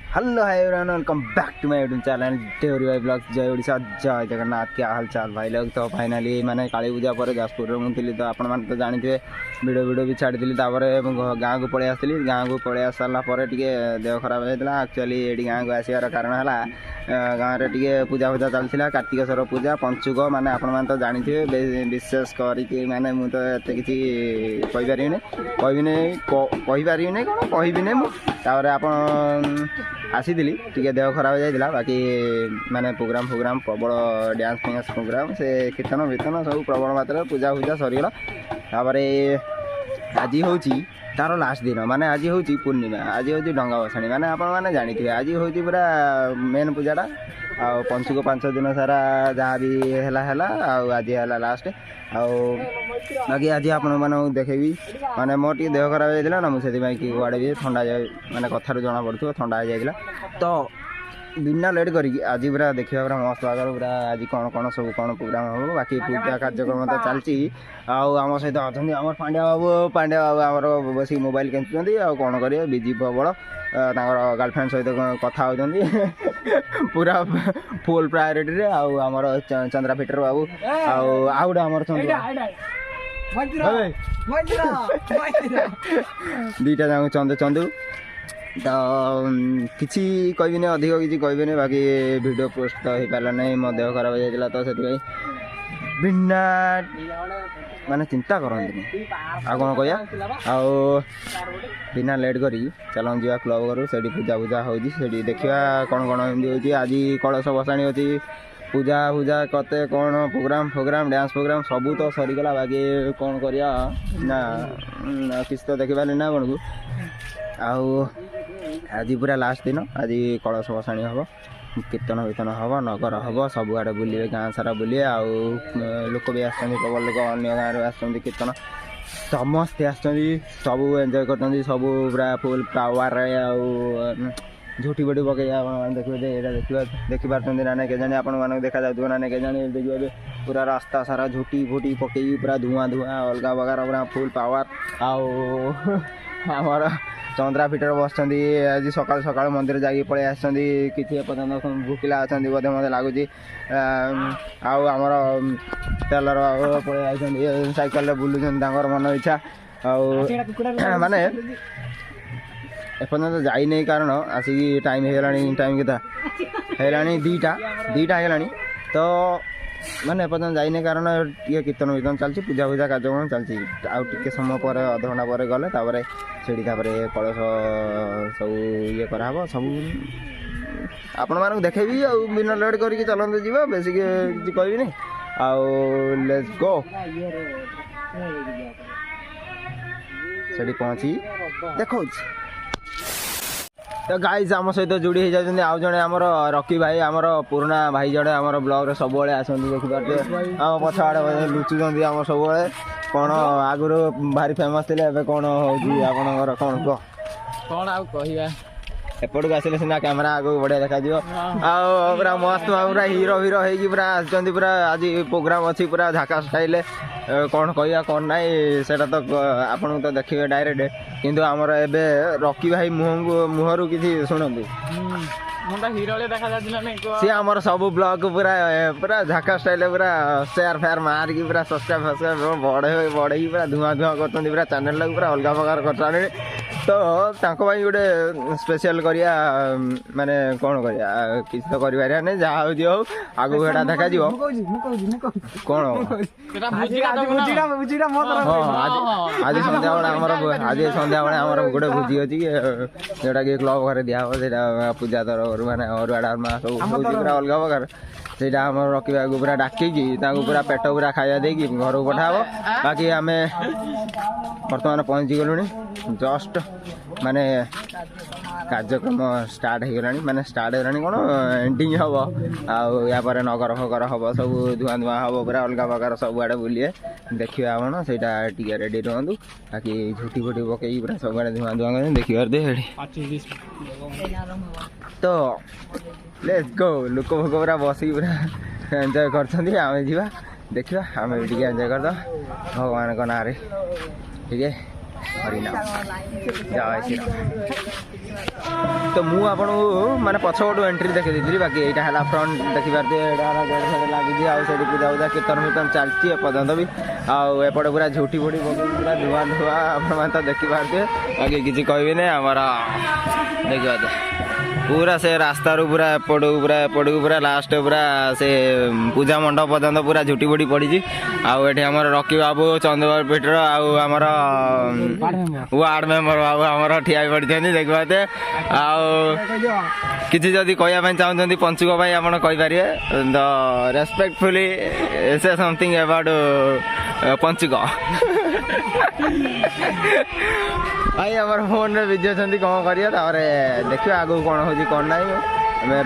Hello hi everyone, welcome back to my YouTube channel टेरी भाई vlogs. जय ओडिशा, जय जगन्नाथ। क्या हाल चाल भाई लोग। तो फाइनाली मैंने काली पूजा पर जाजपुर में थी, तो आपण मैंने तो जानते वीडियो भी छाड़ी गाँव को पलि आसली। गाँव को पलि आस सारापर टे देह खराब होता। एक्चुअली ये गाँव को आसार कारण है गाँव में टे पूजा फूजा चलता। कार्तिकेश्वर पूजा पंचुक माने आपण मैंने तो जानते विशेष करके माने मुझे तो एत कि कहीपरि कहीपरि कौन कहबी मुझे आप आसी टे देह खराब हो जाता। बाकी माने प्रोग्राम प्रबल डांस फैंस प्रोग्राम से कीर्तन वीर्तन सब प्रबल मात्रा पूजा फूजा सरीगला। आज हूँ तार लास्ट दिन माने आज हूँ पूर्णिमा, आज हूँ डंगा भसाणी माने आपण मैंने जानते आज हूँ पूरा मेन पूजाटा। आ पंचुक 5 दिन सारा जहाँ भी आज है लास्ट। बाकी आज आपण मैंने देखेबी माने मोर टे देह खराब हो जाता ना, मुझे कि गुआड़े भी ठंडा माने कथार जना पड़ो ठंडा हो जाता। तो बिना लेट करके आज पूरा देखा पूरा मस्त भाग पूरा आज कौन कौन सब कौन प्रोग्राम हम। बाकी पूजा कार्यक्रम तो चलती आम सहित अच्छा आम पांड्या बाबू आमर बस मोबाइल केचुँच कौन करेंगे बिजी प्रबल गर्लफ्रेंड सहित कथा होती पूरा फुल प्रायोरिटी आमर चंद्रा फिटर बाबू आउट आमर दुईटा जाक चंदू तो किसी कहबी अधिक किसी कहबी। बाकी वीडियो पोस्ट तो हो पारा नहीं, मो देह खराब हो जाता। तो से बिना माने चिंता करते आ कौन कह बिना लेट करी चल जा क्लब करूँ से पूजा पूजा हो देखा कौन कौन एमती हो। आज कलश बसाणी अच्छी पूजा पूजा कते कौन प्रोग्राम डांस प्रोग्राम सबू तो सरीगला। बाकी कौन करिया ना किसी तो देखी पारे ना कौन को आज पूरा लास्ट दिन। आज कलश बसाणी हम, कीर्तन वीर्तन हम, नगर हम, सबुआड़े बुलिए गाँ सारा बुलिए। लोक भी आसछन्ति प्रबल लोक अन्य गाँव आसछन्ति कीर्तन समस्ते आसछन्ति सब एंजॉय करछन्ति सब पूरा फुल पावर झुटी बुटी पकई देखिए देखी पार्टी ना ना के जाने आपण मानक देखा जाऊ ना ना के जाने देखिए पूरा रास्ता सारा झुटी फुटी पकई पूरा धुआं धुआं अलग बगार पूरा फुल पावर आमर चंद्रा फिटर बस आज सकाल सकाल मंदिर जाकि पलि आसछन्ति किसी एपर्यंत भूकिला अच्छा बोधे मत लगुच। आमर टेलर बाबू पलि आसछन्ति साइकेल बुलुछन्ति मन इच्छा माने एपर्यंत जाई नहीं कारण आसिक टाइम हो टाइम केता है दुईटा है तो माने एपर्यंत जाई नहीं कारण ये कीर्तन वीर्तन चलती पूजा पूजा कार्यक्रम चलती। आउ टे समय पर अध घंटा पर गले से कलश सब ये कराब सब आपण मानक देखेबी बिना लेट करके चलते जीवा बेसिक किसी कहबी नहीं लेट्स गो से पहुँची देखो। तो गाइज आम सहित जोड़ी हो जाती आउ जड़े आमर रकी भाई आमर पुराना भाई जड़े आमर ब्लॉग सब आसती देखिपारे आम पछ आड़े लुचुंट आम सब कौन आगुरी भारी फेमस थे ए कौन होकर कौन कह कौन आ कहवा एपटू आसिले सीना कैमेरा आगे बढ़िया देखा पूरा मस्त पूरा हीरो हीरो हो पूरा आसुँच पूरा आज प्रोग्राम अच्छी पूरा झाका स्टाइल कौन कह कौन ना से तो आपन तो देखिए डायरेक्ट किंतु आमर एबे रकी भाई मुहर किसी शुणु सी आमर सब ब्लॉग पूरा पूरा झाका स्टाइल पूरा शेयर फेयर मारिकी पूरा सब्सक्राइब बढ़े पूरा धुआं धुआं कर पूरा चैनल पूरा अलग प्रकार कर। तो गोटे स्पेशल करिया माने कौन करिया किसी तो करिया नहीं जहाँ हो आगु एटा देखा कौन आज संध्या बेले आमर गोटे भोजी अच्छी जोटा कि क्लब घर दिहब पूजा तरफ माने अरुआ डालमा सब पूरा अलग प्रकार से रकी भाई पूरा डाकिकी पूरा पेट पूरा खाया देकी घर को पठाब। बाकी आम बर्तमान पहुँची गलुणी जस्ट माने कार्यक्रम स्टार्ट हो गलानी माने स्टार्ट हो कौन एंडिंग हम आपर नगर फगर हम सब धुआं धुआं हम पूरा अलग प्रकार सब आड़े बुलिए देखिए आपण से रेडी रुहतु। बाकी झुटी फुटी पकई पूरा सब आड़े धुआं धुआं कर देखिए तो लेट्स गो लोक भोक पूरा बसिक पूरा एंजॉय करछन्ति आमे जीवा देखिए आम भी एंजॉय करद भगवान ना ठीक है। हरिनाम जय श्री राम। तो मु आपको माने पछपटू एंट्री देखी दी बाकी यहाँ है फ्रंट देखी पारे गेट फेट लगी पूजा पूजा कीर्तन वीर्तन चलती एपर्तंत भी आपटे पूरा झूठी फुटी पकड़ पूरा धुआं धुआं आप देखी पारे बाकी किसी कहबी आमर देखी पारे पूरा से रास्ता रू पूरा एपटू पूरा लास्ट पूरा से पूजा मंडप पर्यंत पूरा झुटी फुटी पड़ी आठ आम रकी बाबू चंद्रबाबू पिटर आमर वार्ड मेम्बर बाबू आमर ठिया पड़ी देखी पाते किसी जदि कहवाई चाहते पंचुक आप कहींपारे the respectfully say something about पंचुक भाई आमर फोन में बिजी अच्छा कौन करिए देखिए आगू कौन हो कौन ना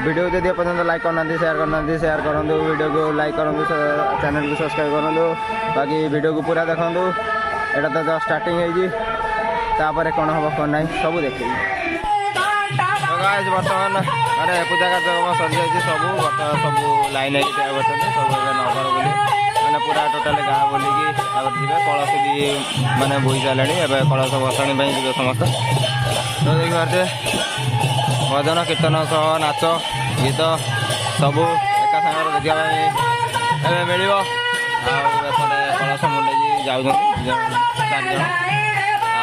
वीडियो जब पर्यटन लाइक करना शेयर करूँ वीडियो को लाइक करूँ चैनल को सब्सक्राइब करूँ बाकी वीडियो को पूरा देखूँ एटा तो जस्ट स्टार्टिंग होपर कौन हम कौन ना सब देखिए बर्तमान अरे पूजा कार्यक्रम सरी जाइए सब सब लाइन सब नगर बोली मैंने पूरा टोटाल गाँ बोलिकी जी कलश भी मैंने बोई सारे कलश भसाणी जी समस्त तो देखी पारे भजन कीर्तन सह नाच गीत सबू एका सागर देखा मिल आउटे कलश मुंडे जाऊँ 4 जन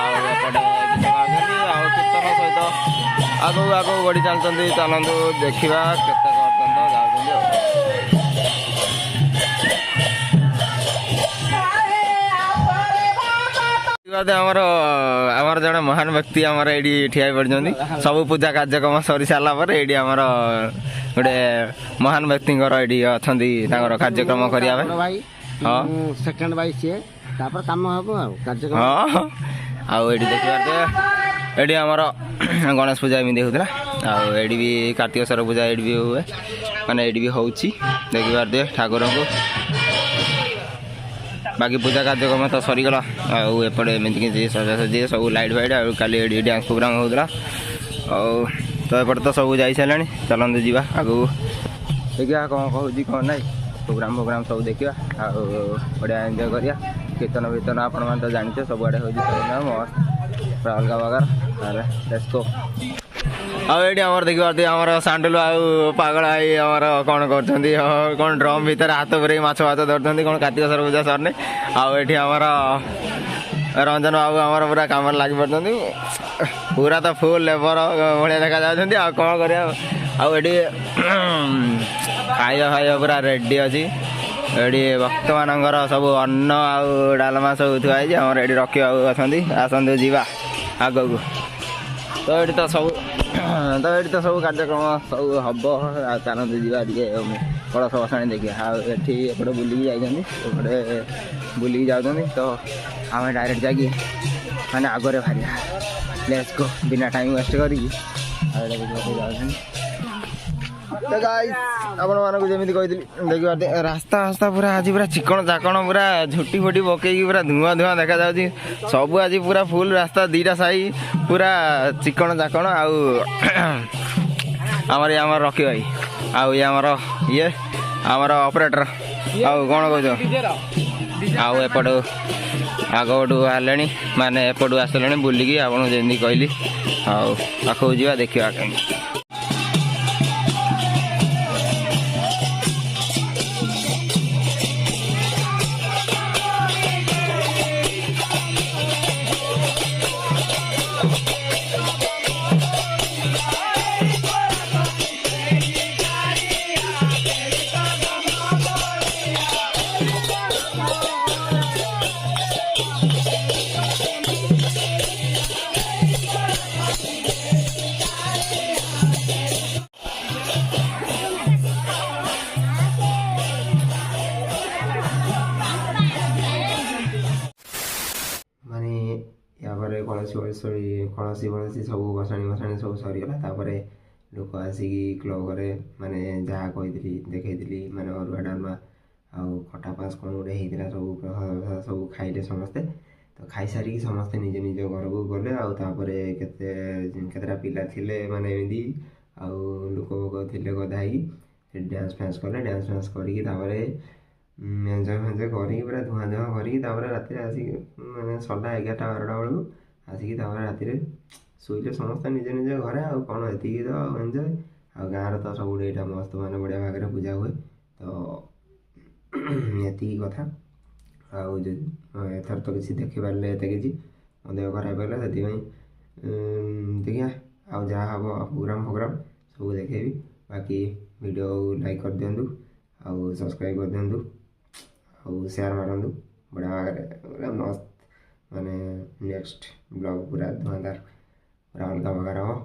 आपटे गीत गाँव कीर्तन सहित आगू आगू बढ़ी चलते चलतु देखा केते पर्यटन जाऊँ आमर जड़े महान व्यक्ति आमर ये ठिया पड़ी सब पूजा कार्यक्रम सरी सारापर ये आमर गोटे महान व्यक्ति ये अच्छा कार्यक्रम करने हाँ सेकंड बाई सी काम हम हाँ आउ देखिए ये आमर गणेश पूजा एमती होता आए भी कार्तिकेश्वर पूजा ये भी हुए माने ये भी हो देखी पारे ठाकुर को बाकी पूजा कार्यक्रम तो सरीगला आउटे एमती कि सजासजी सब लाइट फाइट काली डांस प्रोग्राम होता तो एपटे तो सब जा सारे चलते जावा आगू देखा कौन कहूँ कौन ना प्रोग्राम सब देखा बढ़िया एंजॉय करिया कीर्तन वीर्तन आपण मैंने तो जानते सबुआड़े हो मस्त पूरा अलग प्रकार लेट्स आउट आमर देखी पारे आमर सांडुल पागल आई आमर कौन कर कौन ड्रम भितर हाथ पूरे माछ भात धरते कौन कार्तिकेश्वर पूजा सरनी आउट आमर रंजन बाबू आमर पूरा कम लगी पड़ते पूरा तो फुल लेबर भाया देखा जाती कौन कर खाଇବା फाइबा पूरा रेडी अच्छी ये भक्त मानकर सब अन्न आउ डालमा सब थुआई आमर ये रखी बाबू अच्छा आसतु जावा आग को तो ये तो सब कार्यक्रम सब हम चलते जावा कलश भसाणी देखिए एपटे बुलिकी जाते बुलिकी जाते तो आम डायरेक्ट जाकि मैंने आगे बाहर लेट्स गो बिना टाइम वेस्ट करी तो गाइस आपमती कही देखी पारे रास्ता रास्ता पूरा आज पूरा चिकन चाकण पूरा झुटी फुटी पकईकी पूरा धुआं धुआं देखा जाऊँगी सब आज पूरा फुल रास्ता 2टा साई पूरा चिकन चाकण आमर आमर रखी भाई आउ ये आमर ऑपरेटर आउ कौन कह आउ एपटू आगपटू बाहर माने एपटू आसले बुलिकी आपको जमी कहली आउ पाखक जा देखा कहीं कलसी फलसी सब भसाणी भसाणी सब सरीगला लोक आसिक क्लब करे माने जहाँ कही देखी माने अरुआ डालमा आउ खटा पास कौन गोटे होता सब खाइले समस्ते तो खाई सारिकी समस्ते निज निज घर को गले केतेटा पिला थिले माने एमती आउ लोक बोक थिले गधा ही डांस फैंस कले डांस फैंस करिकी एंजॉय फेंजॉय करी पूरा धुआं धुआं करी रात आसिक मैंने सरला 11टा 12टा बेलू ଆସିକି ତାପରେ ରାତିରେ ଶୋଇଲେ ସମସ୍ତେ ନିଜ ନିଜ ଘରେ ଆଉ କ'ଣ, ଏତିକି ତ ଏନ୍ଜୟ। ଆଉ ଗାଁରେ ତ ସବୁଠୁ ଏଇଟା ମସ୍ତ ମାନେ ବଢ଼ିଆ ଭାବରେ ପୂଜା ହୁଏ। ତ ଏତିକି କଥା। ଆଉ ଏଥର ତ କିଛି ଦେଖିପାରିଲେ ଏତେ କିଛି, ମୋ ଦେହ ଖରାପ ହେଲା ସେଥିପାଇଁ ଦେଖିବା ଆଉ ଯାହା ହେବ ପ୍ରୋଗ୍ରାମ୍ ଫୋଗ୍ରାମ୍ ସବୁ ଦେଖେଇବି। ବାକି ଭିଡ଼ିଓ ଲାଇକ୍ କରିଦିଅନ୍ତୁ ଆଉ ସବସ୍କ୍ରାଇବ୍ କରିଦିଅନ୍ତୁ ଆଉ ସେୟାର ମାରନ୍ତୁ। ବଢ଼ିଆ ଭାବରେ ପୁରା ମସ୍ତ ମାନେ ନେକ୍ସଟ ବ୍ଲଗ୍ ପୁରା ଧୁଆଁଧାର ପୁରା ଅଲଗା ପ୍ରକାର ହେବ।